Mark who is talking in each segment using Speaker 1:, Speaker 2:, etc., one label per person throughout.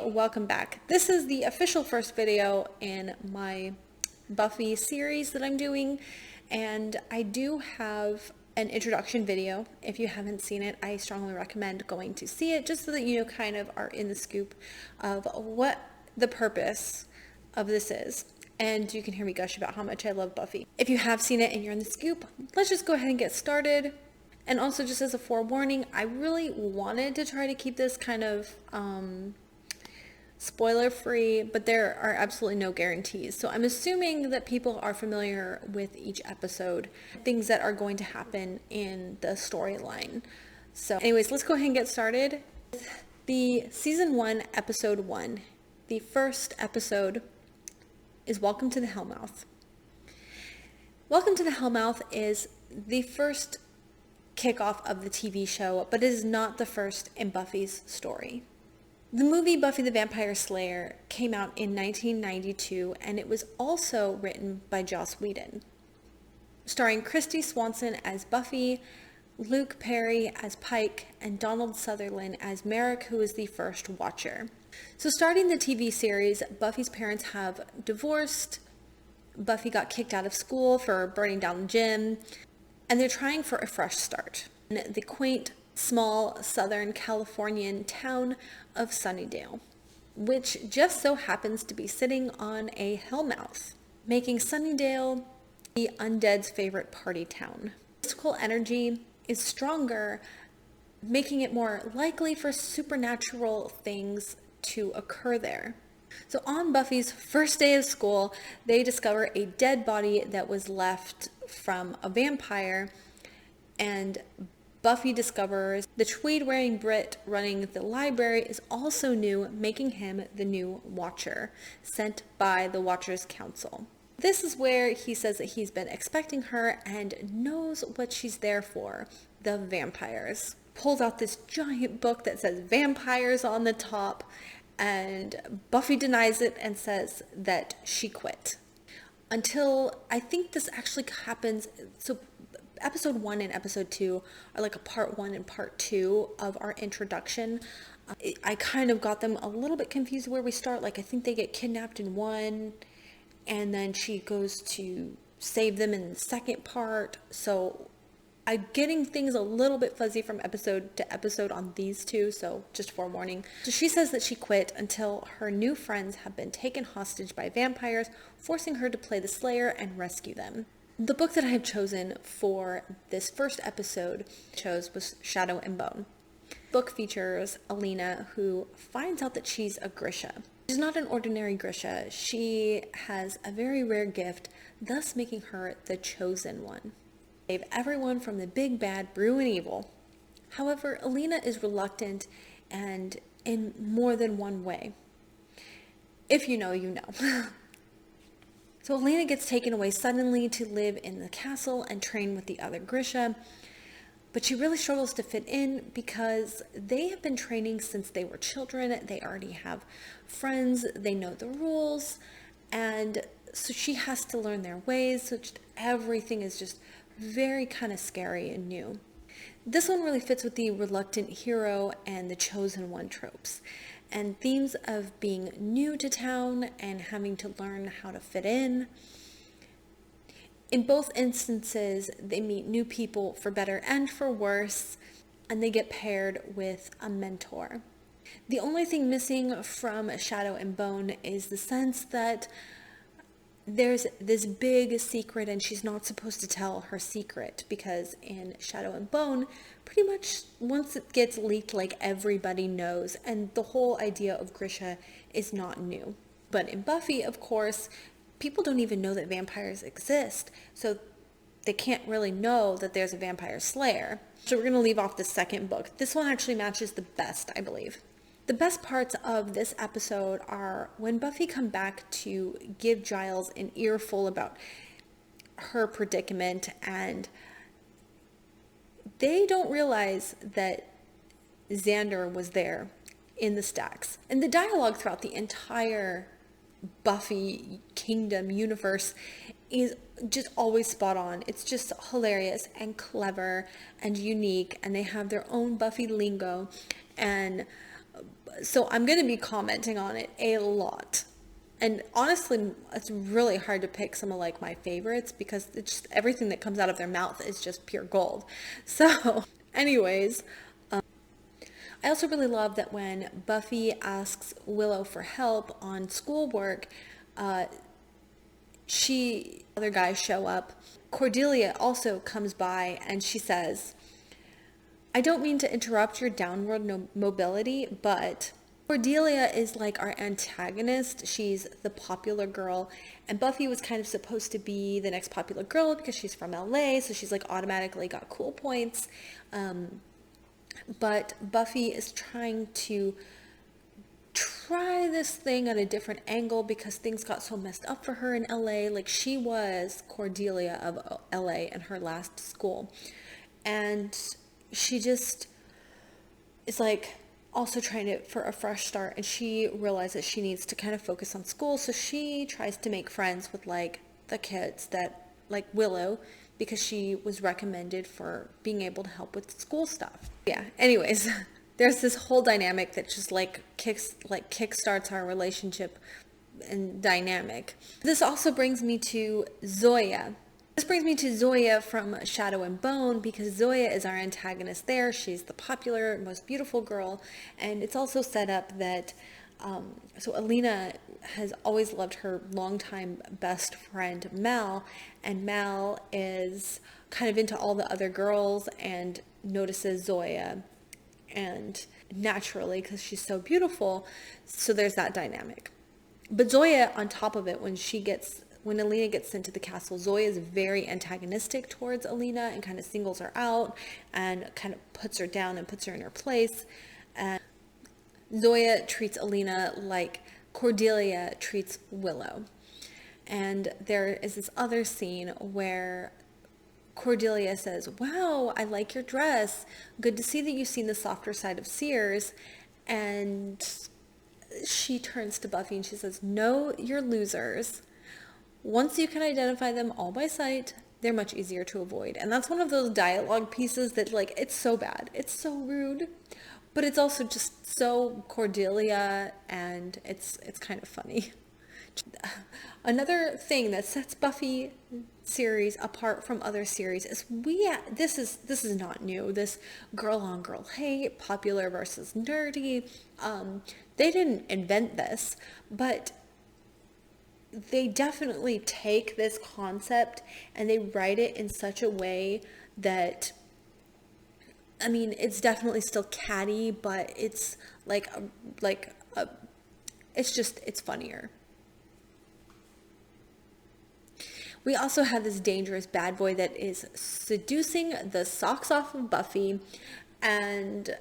Speaker 1: welcome back. This is the official first video in my Buffy series that I'm doing, and I do have an introduction video. If you haven't seen it, I strongly recommend going to see it just so that you kind of are in the scoop of what the purpose of this is. And you can hear me gush about how much I love Buffy. If you have seen it and you're in the scoop, let's just go ahead and get started. And also, just as a forewarning, I really wanted to try to keep this kind of spoiler free, but there are absolutely no guarantees. So I'm assuming that people are familiar with each episode, things that are going to happen in the storyline. So anyways, let's go ahead and get started. The season 1, episode 1. The first episode is Welcome to the Hellmouth. Welcome to the Hellmouth is the first kickoff of the TV show, but it is not the first in Buffy's story. The movie Buffy the Vampire Slayer came out in 1992, and it was also written by Joss Whedon, starring Christy Swanson as Buffy, Luke Perry as Pike, and Donald Sutherland as Merrick, who is the first Watcher. So starting the TV series, Buffy's parents have divorced, Buffy got kicked out of school for burning down the gym, and they're trying for a fresh start in the quaint, small Southern Californian town of Sunnydale, which just so happens to be sitting on a Hellmouth, making Sunnydale the undead's favorite party town. Mystical energy is stronger, making it more likely for supernatural things to occur there. So on Buffy's first day of school, they discover a dead body that was left from a vampire, and Buffy discovers the tweed-wearing Brit running the library is also new, making him the new Watcher, sent by the Watchers Council. This is where he says that he's been expecting her and knows what she's there for, the vampires. Pulls out this giant book that says vampires on the top, and Buffy denies it and says that she quit. Until, I think this actually happens, so episode 1 and episode 2 are like a part 1 and part 2 of our introduction. I kind of got them a little bit confused where we start. Like, I think they get kidnapped in 1, and then she goes to save them in the second part. So I'm getting things a little bit fuzzy from episode to episode on these two, so just forewarning. So she says that she quit until her new friends have been taken hostage by vampires, forcing her to play the Slayer and rescue them. The book that I have chosen for this first episode was Shadow and Bone. The book features Alina, who finds out that she's a Grisha. She's not an ordinary Grisha. She has a very rare gift, thus making her the chosen one. Save everyone from the big bad brew and evil. However, Alina is reluctant, and in more than one way. If you know, you know. So Alina gets taken away suddenly to live in the castle and train with the other Grisha, but she really struggles to fit in because they have been training since they were children. They already have friends, they know the rules, and so she has to learn their ways, so just everything is just very kind of scary and new. This one really fits with the reluctant hero and the chosen one tropes, and themes of being new to town and having to learn how to fit in. In both instances, they meet new people for better and for worse, and they get paired with a mentor. The only thing missing from Shadow and Bone is the sense that there's this big secret and she's not supposed to tell her secret, because in Shadow and Bone, pretty much once it gets leaked, like, everybody knows, and the whole idea of Grisha is not new. But in Buffy, of course, people don't even know that vampires exist, so they can't really know that there's a vampire slayer. So we're going to leave off the second book. This one actually matches the best, I believe. The best parts of this episode are when Buffy comes back to give Giles an earful about her predicament, and they don't realize that Xander was there in the stacks. And the dialogue throughout the entire Buffy Kingdom universe is just always spot on. It's just hilarious and clever and unique, and they have their own Buffy lingo, and So I'm going to be commenting on it a lot. And honestly, it's really hard to pick some of like my favorites because it's just everything that comes out of their mouth is just pure gold. So anyways, I also really love that when Buffy asks Willow for help on schoolwork, other guys show up. Cordelia also comes by and she says, I don't mean to interrupt your downward mobility, but Cordelia is like our antagonist. She's the popular girl, and Buffy was kind of supposed to be the next popular girl because she's from LA, so she's like automatically got cool points. But Buffy is trying to try this thing at a different angle because things got so messed up for her in LA. Like, she was Cordelia of LA in her last school. And she just is like also trying to for a fresh start, and she realizes she needs to kind of focus on school. So she tries to make friends with like the kids that like Willow, because she was recommended for being able to help with school stuff. Yeah, anyways, there's this whole dynamic that just like kickstarts our relationship and dynamic. This also brings me to Zoya. This brings me to Zoya from Shadow and Bone, because Zoya is our antagonist there. She's the popular, most beautiful girl, and it's also set up that so Alina has always loved her longtime best friend Mal, and Mal is kind of into all the other girls and notices Zoya, and naturally, because she's so beautiful, so there's that dynamic. But Zoya, on top of it, when Alina gets sent to the castle, Zoya is very antagonistic towards Alina and kind of singles her out and kind of puts her down and puts her in her place. And Zoya treats Alina like Cordelia treats Willow. And there is this other scene where Cordelia says, wow, I like your dress. Good to see that you've seen the softer side of Sears. And she turns to Buffy and she says, no, you're losers. Once you can identify them all by sight, they're much easier to avoid. And that's one of those dialogue pieces that, like, it's so bad. It's so rude. But it's also just so Cordelia, and it's kind of funny. Another thing that sets Buffy series apart from other series is this is not new. This girl on girl hate, popular versus nerdy. They didn't invent this, but they definitely take this concept and they write it in such a way that, I mean, it's definitely still catty, but it's it's funnier. We also have this dangerous bad boy that is seducing the socks off of Buffy, and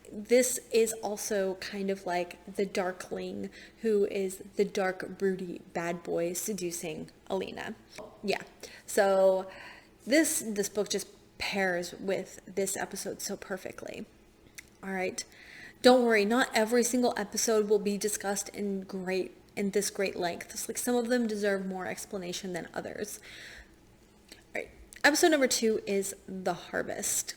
Speaker 1: this is also kind of like the Darkling, who is the dark, broody bad boy seducing Alina. Yeah, so this book just pairs with this episode so perfectly. All right, don't worry, not every single episode will be discussed in this great length. It's like some of them deserve more explanation than others. All right, episode number 2 is The Harvest.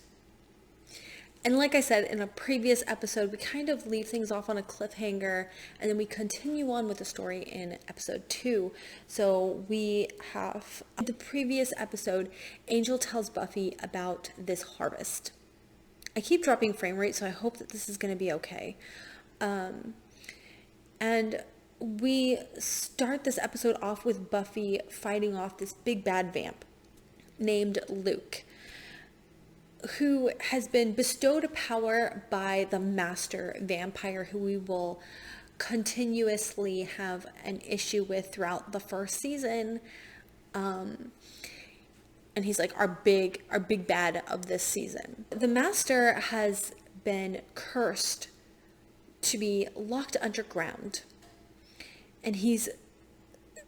Speaker 1: And like I said in a previous episode, we kind of leave things off on a cliffhanger, and then we continue on with the story in episode 2. So we have, in the previous episode, Angel tells Buffy about this harvest. I keep dropping frame rate, so I hope that this is going to be okay. And we start this episode off with Buffy fighting off this big bad vamp named Luke, who has been bestowed a power by the master vampire, who we will continuously have an issue with throughout the first season. And he's like our big bad of this season. The master has been cursed to be locked underground, and he's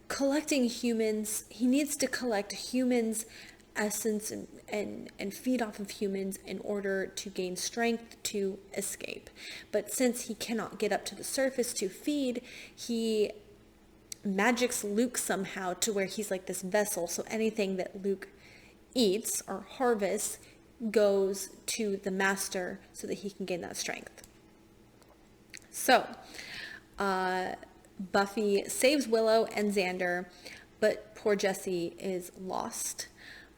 Speaker 1: collecting humans. He needs to collect humans' essence and feed off of humans in order to gain strength to escape. But since he cannot get up to the surface to feed, he magics Luke somehow to where he's like this vessel. So anything that Luke eats or harvests goes to the master so that he can gain that strength. So, Buffy saves Willow and Xander, but poor Jesse is lost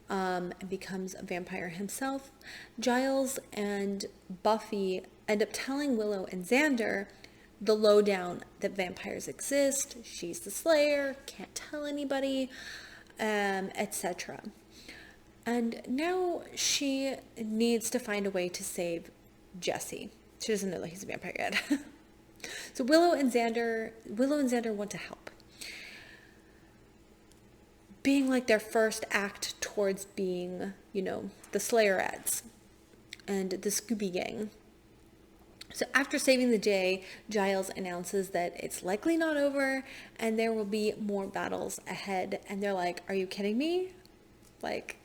Speaker 1: and becomes a vampire himself. Giles and Buffy end up telling Willow and Xander the lowdown that vampires exist. She's the Slayer, can't tell anybody, etc. And now she needs to find a way to save Jesse. She doesn't know that he's a vampire yet. So Willow and Xander want to help. Being like their first act towards being, the Slayerettes and the Scooby Gang. So after saving the day, Giles announces that it's likely not over and there will be more battles ahead. And they're like, are you kidding me? Like,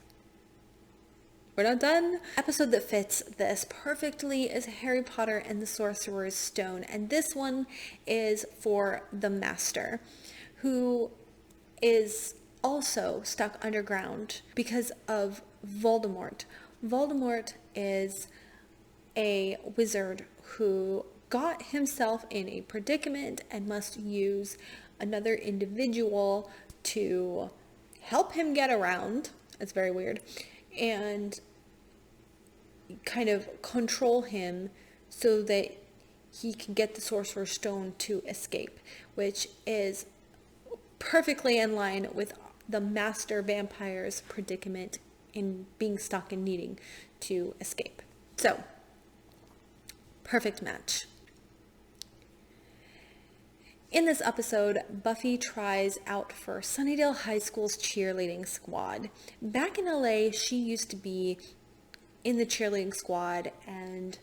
Speaker 1: we're not done. Episode that fits this perfectly is Harry Potter and the Sorcerer's Stone. And this one is for the Master, who is also stuck underground because of Voldemort. Voldemort is a wizard who got himself in a predicament and must use another individual to help him get around. It's very weird. And kind of control him so that he can get the Sorcerer's Stone to escape, which is perfectly in line with the Master Vampire's predicament in being stuck and needing to escape. So, perfect match. In this episode, Buffy tries out for Sunnydale High School's cheerleading squad. Back in LA, she used to be in the cheerleading squad, and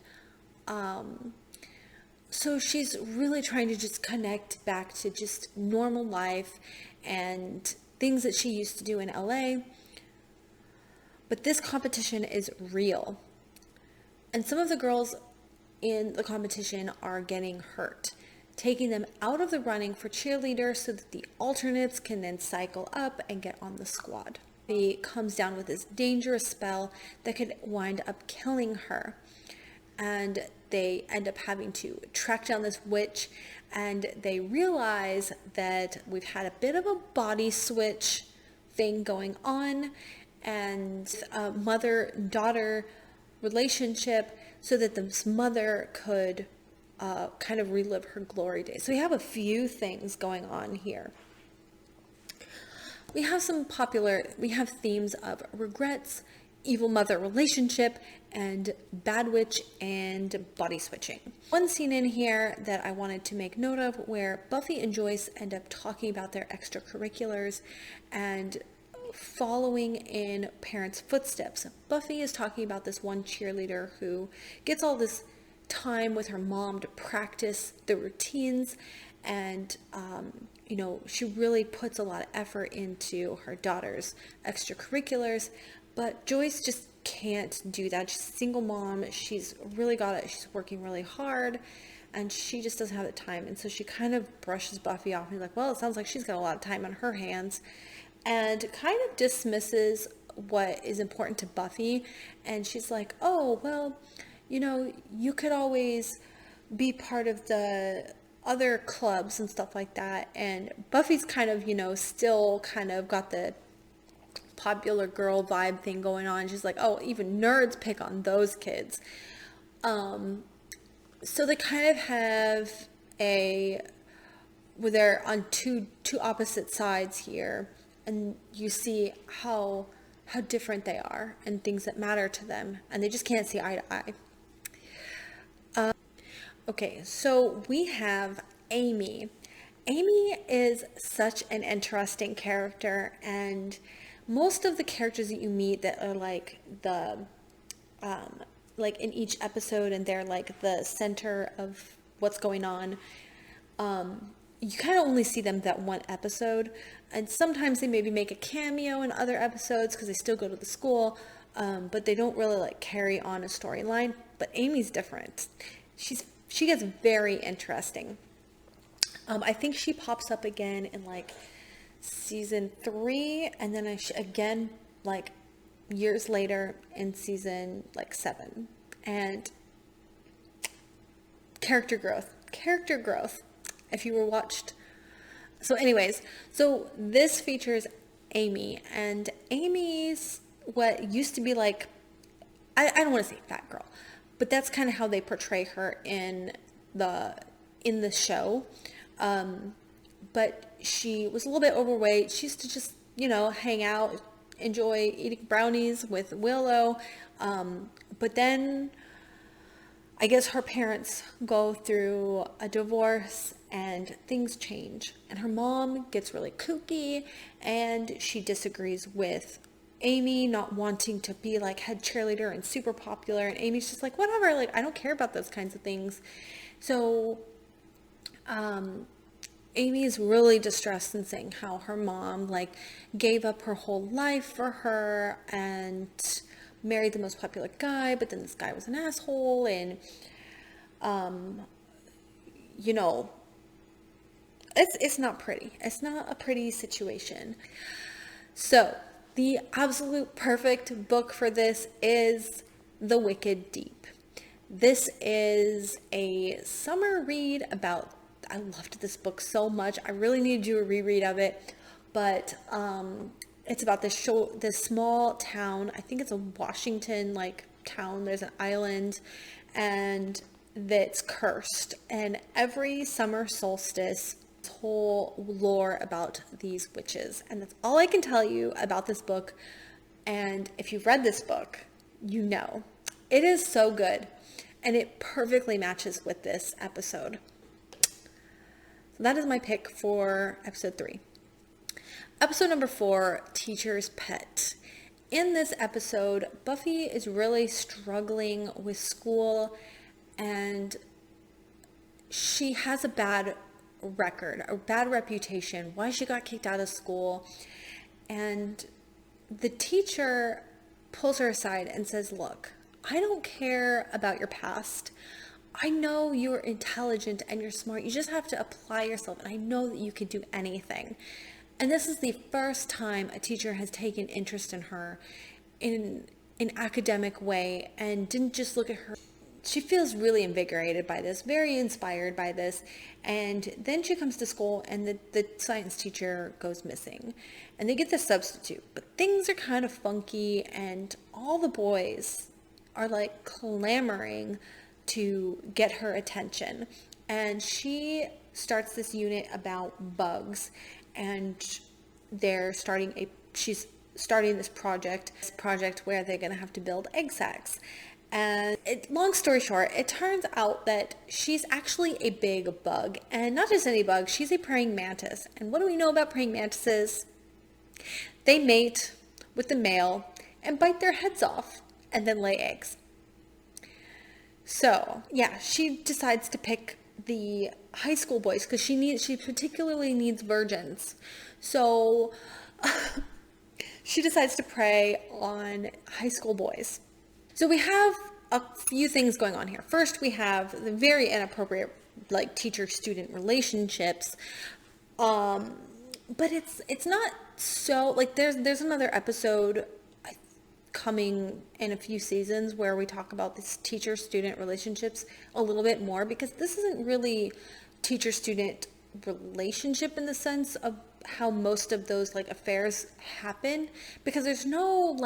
Speaker 1: so she's really trying to just connect back to just normal life and things that she used to do in LA. But this competition is real. And some of the girls in the competition are getting hurt, taking them out of the running for cheerleader so that the alternates can then cycle up and get on the squad. He comes down with this dangerous spell that could wind up killing her. And they end up having to track down this witch, and they realize that we've had a bit of a body switch thing going on, and a mother-daughter relationship, so that this mother could kind of relive her glory days. So we have a few things going on here. We have themes of regrets, evil mother relationship, and bad witch and body switching. One scene in here that I wanted to make note of, where Buffy and Joyce end up talking about their extracurriculars and following in parents' footsteps. Buffy is talking about this one cheerleader who gets all this time with her mom to practice the routines, and she really puts a lot of effort into her daughter's extracurriculars, but Joyce just can't do that. She's a single mom. She's really got it. She's working really hard, and she just doesn't have the time. And so she kind of brushes Buffy off and is like, well, it sounds like she's got a lot of time on her hands, and kind of dismisses what is important to Buffy. And she's like, oh, well, you could always be part of the other clubs and stuff like that. And Buffy's kind of, still kind of got the popular girl vibe thing going on. She's like, oh, even nerds pick on those kids. So they kind of have where they're on two opposite sides here, and you see how different they are and things that matter to them, and they just can't see eye to eye. Okay, so we have Amy. Amy is such an interesting character, and most of the characters that you meet that are like like in each episode, and they're like the center of what's going on, you kind of only see them that one episode, and sometimes they maybe make a cameo in other episodes because they still go to the school, but they don't really like carry on a storyline. But Amy's different. She gets very interesting. I think she pops up again in like season 3, and then again like years later in season like 7. And character growth, character growth. If you were watched. So anyways, so this features Amy, and Amy's what used to be like, I don't want to say fat girl, but that's kind of how they portray her in the show. But she was a little bit overweight. She used to just, hang out, enjoy eating brownies with Willow. But then I guess her parents go through a divorce and things change. And her mom gets really kooky and she disagrees with Amy not wanting to be like head cheerleader and super popular. And Amy's just like, whatever, like, I don't care about those kinds of things. So, Amy is really distressed and saying how her mom like gave up her whole life for her and married the most popular guy, but then this guy was an asshole, and it's not pretty. It's not a pretty situation. So the absolute perfect book for this is The Wicked Deep. This is a summer read about, I loved this book so much. I really need to do a reread of it, but it's about this small town. I think it's a Washington town. There's an island and that's cursed. And every summer solstice, this whole lore about these witches. And that's all I can tell you about this book. And if you've read this book, you know. It is so good. And it perfectly matches with this episode. So that is my pick for episode 3. Episode number 4, Teacher's Pet. In this episode, Buffy is really struggling with school and she has a bad record, a bad reputation, why she got kicked out of school. And the teacher pulls her aside and says, look, I don't care about your past. I know you're intelligent and you're smart. You just have to apply yourself. And I know that you can do anything. And this is the first time a teacher has taken interest in her in an academic way and didn't just look at her. She feels really invigorated by this, very inspired by this. And then she comes to school and the science teacher goes missing. And they get the substitute. But things are kind of funky and all the boys are clamoring to get her attention. And she starts this unit about bugs. And she's starting this project where they're going to have to build egg sacs. And long story short, it turns out that she's actually a big bug. And not just any bug, she's a praying mantis. And what do we know about praying mantises? They mate with the male and bite their heads off and then lay eggs. So, yeah, she decides to pick the high school boys because she particularly needs virgins. So she decides to prey on high school boys. So we have a few things going on here. First, we have the very inappropriate teacher-student relationships. But it's not so there's another episode coming in a few seasons where we talk about this teacher-student relationships a little bit more, because this isn't really teacher-student relationship in the sense of how most of those affairs happen, because there's no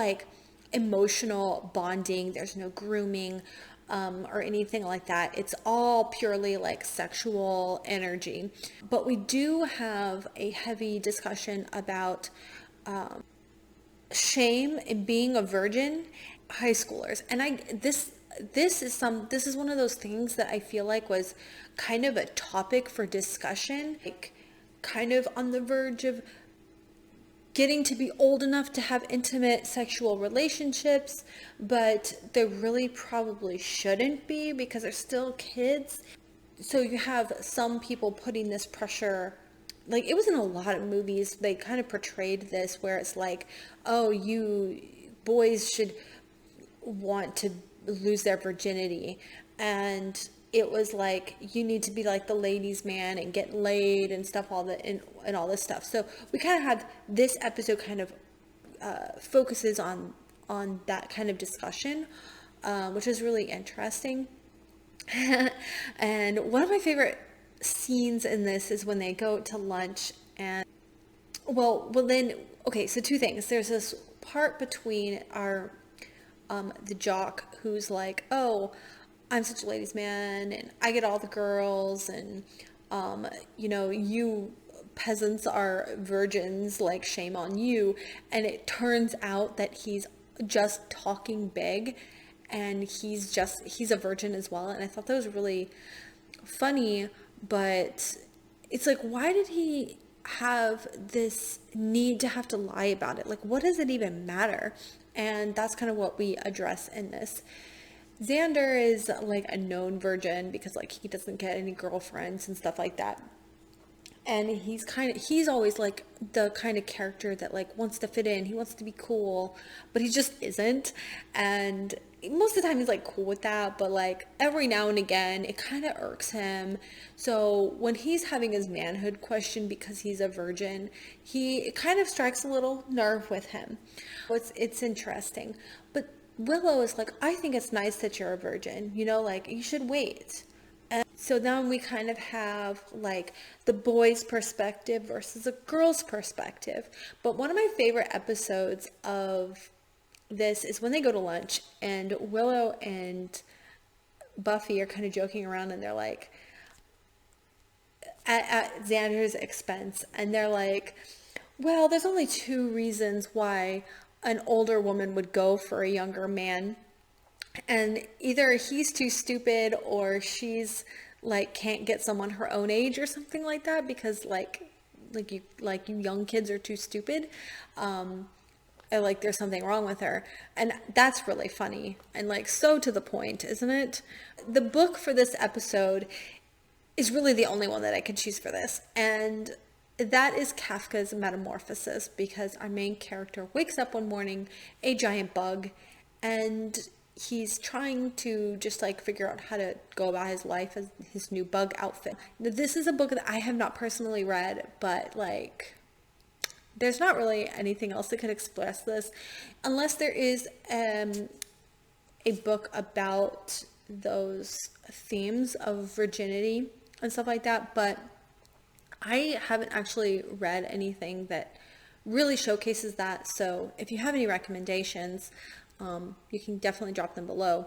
Speaker 1: emotional bonding, there's no grooming or anything like that. It's all purely sexual energy. But we do have a heavy discussion about shame in being a virgin, high schoolers. And this is one of those things that I feel was kind of a topic for discussion, kind of on the verge of getting to be old enough to have intimate sexual relationships, but they really probably shouldn't be because they're still kids. So you have some people putting this pressure. It was in a lot of movies, they kind of portrayed this where it's oh, you boys should want to lose their virginity. And it was you need to be the ladies' man and get laid and stuff, and all this stuff. So we kind of have this episode kind of focuses on that kind of discussion, which is really interesting. And one of my favorite scenes in this is when they go to lunch and then, okay, so two things. There's this part between the jock who's like, oh, I'm such a ladies' man and I get all the girls and, you peasants are virgins, like shame on you. And it turns out that he's just talking big and he's a virgin as well. And I thought that was really funny, but it's like, why did he have this need to have to lie about it? Like, what does it even matter? And that's kind of what we address in this. Xander is like a known virgin because like he doesn't get any girlfriends and stuff like that. And he's always like the kind of character that like wants to fit in. He wants to be cool, but he just isn't. And most of the time he's like cool with that, but like every now and again it kind of irks him. So when he's having his manhood questioned because he's a virgin, it kind of strikes a little nerve with him. It's interesting. But Willow is like, I think it's nice that you're a virgin, like you should wait. So then we kind of have like the boy's perspective versus a girl's perspective. But one of my favorite episodes of this is when they go to lunch and Willow and Buffy are kind of joking around and they're like, at Xander's expense, and they're like, well, there's only two reasons why an older woman would go for a younger man. And either he's too stupid or she's like can't get someone her own age or something like that because you young kids are too stupid. Or like there's something wrong with her. And that's really funny and like so to the point, isn't it? The book for this episode is really the only one that I could choose for this. And that is Kafka's Metamorphosis, because our main character wakes up one morning a giant bug and he's trying to just like figure out how to go about his life as his new bug outfit. Now, this is a book that I have not personally read, but like there's not really anything else that could express this unless there is a book about those themes of virginity and stuff like that, but I haven't actually read anything that really showcases that. So if you have any recommendations, you can definitely drop them below.